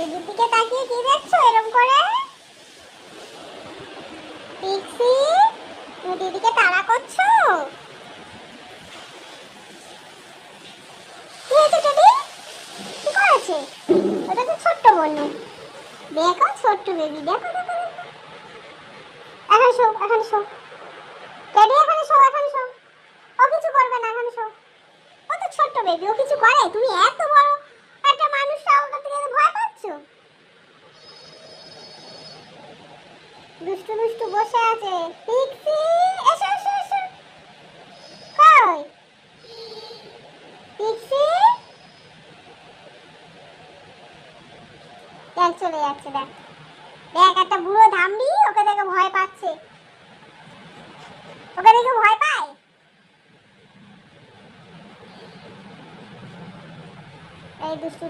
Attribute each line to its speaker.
Speaker 1: দিদির দিকে তাকিয়ে কি দেখছো এরকম করে? পিক্সি, তুমি দিদিকে তাড়া করছো? কি হয়েছে টেডি? কি করেছে? ওটা তো ছোট্ট বনু। দেখো ছোট্ট বেবি, দেখো দেখো দেখো। এখন শো, এখন শো টেডি, এখন শো, এখন শো। ও কিছু করবে না, এখন শো। ও তো ছোট্ট বেবি, ও কিছু করে? তুমি এত বড় একটা মানুষ, ওর থেকে ভয় পাচ্ছ? দুষ্টু দুষ্টু বসে আছে। পিক্সি, এসো এসো এসো। কই পিক্সি? দেখ চলে যাচ্ছে, দেখ দেখ, একটা বুড়ো ধামড়ি ওকে দেখে ভয় পাচ্ছে। ওকে দেখে ভয় পায়। এই দুষ্টু